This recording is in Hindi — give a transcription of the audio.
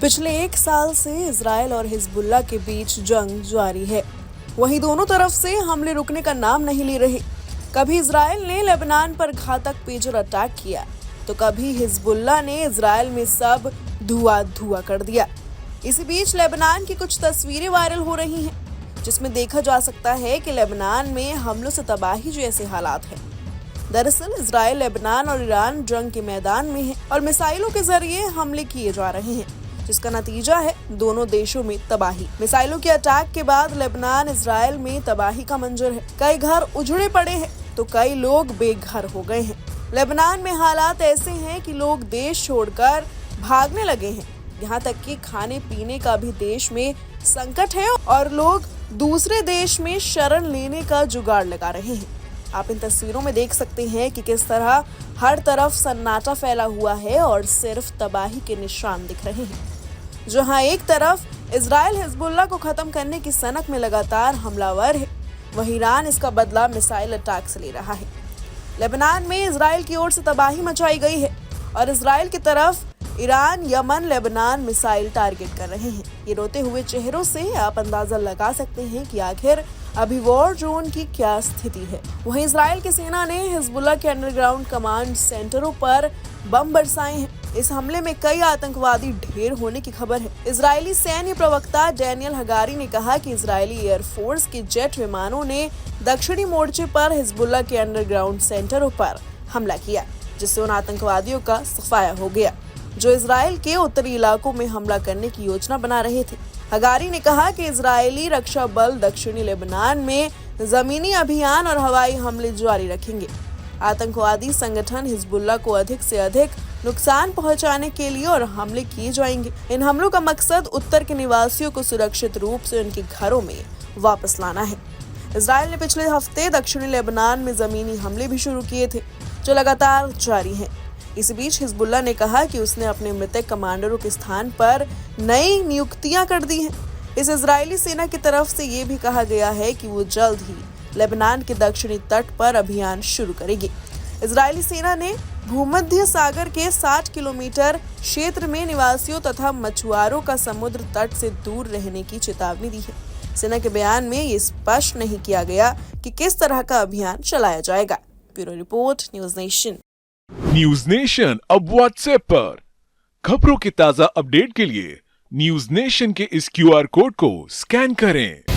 पिछले एक साल से इजराइल और हिजबुल्लाह के बीच जंग जारी है। वहीं दोनों तरफ से हमले रुकने का नाम नहीं ले रहे। कभी इजराइल ने लेबनान पर घातक पेजर अटैक किया तो कभी हिजबुल्लाह ने इजराइल में सब धुआं कर दिया। इसी बीच लेबनान की कुछ तस्वीरें वायरल हो रही हैं, जिसमें देखा जा सकता है कि लेबनान में हमलों से तबाही जैसे हालात हैं। दरअसल इजराइल, लेबनान और ईरान जंग के मैदान में है और मिसाइलों के जरिए हमले किए जा रहे हैं, जिसका नतीजा है दोनों देशों में तबाही। मिसाइलों के अटैक के बाद लेबनान, इजराइल में तबाही का मंजर है। कई घर उजड़े पड़े हैं तो कई लोग बेघर हो गए हैं। लेबनान में हालात ऐसे हैं कि लोग देश छोड़कर भागने लगे हैं। यहाँ तक कि खाने पीने का भी देश में संकट है और लोग दूसरे देश में शरण लेने का जुगाड़ लगा रहे हैं। आप इन तस्वीरों में देख सकते हैं कि किस तरह हर तरफ सन्नाटा फैला हुआ है और सिर्फ तबाही के निशान दिख रहे हैं। जहां एक तरफ इजराइल हिजबुल्लाह को खत्म करने की सनक में लगातार हमलावर है, वहीं ईरान इसका बदला मिसाइल अटैक से ले रहा है। लेबनान में इजराइल की ओर से तबाही मचाई गई है और इजराइल की तरफ Iran, Yemen, Lebanon missile target कर रहे हैं। ये रोते हुए चेहरों से आप अंदाजा लगा सकते हैं कि आखिर अभी वॉर जोन की क्या स्थिति है। वहीं इजराइल की सेना ने हिजबुल्लाह के अंडरग्राउंड कमांड सेंटरों पर बम बरसाए हैं। इस हमले में कई आतंकवादी ढेर होने की खबर है। इजरायली सैन्य प्रवक्ता डैनियल हगारी ने कहा कि इजरायली एयरफोर्स के जेट विमानों ने दक्षिणी मोर्चे पर हिजबुल्लाह के अंडरग्राउंड सेंटरों पर हमला किया, जिससे उन आतंकवादियों का सफाया हो गया जो इजराइल के उत्तरी इलाकों में हमला करने की योजना बना रहे थे। हगारी ने कहा कि इजरायली रक्षा बल दक्षिणी लेबनान में जमीनी अभियान और हवाई हमले जारी रखेंगे। आतंकवादी संगठन हिजबुल्लाह को अधिक से अधिक नुकसान पहुंचाने के लिए और हमले किए जाएंगे। इन हमलों का मकसद उत्तर के निवासियों को सुरक्षित रूप से उनके घरों में वापस लाना है। इजराइल ने पिछले हफ्ते दक्षिणी लेबनान में जमीनी हमले भी शुरू किए थे, जो लगातार जारी हैं। इस बीच हिजबुल्लाह ने कहा कि उसने अपने मृतक कमांडरों के स्थान पर नई नियुक्तियां कर दी हैं। इस इजरायली सेना की तरफ से ये भी कहा गया है कि वो जल्द ही लेबनान के दक्षिणी तट पर अभियान शुरू करेगी। इजरायली सेना ने भूमध्य सागर के 60 किलोमीटर क्षेत्र में निवासियों तथा मछुआरों का समुद्र तट से दूर रहने की चेतावनी दी है। सेना के बयान में ये स्पष्ट नहीं किया गया कि किस तरह का अभियान चलाया जाएगा। Bureau report, news nation. News nation अब व्हाट्सएप पर खबरों के ताजा अपडेट के लिए न्यूज नेशन के इस QR कोड को स्कैन करें।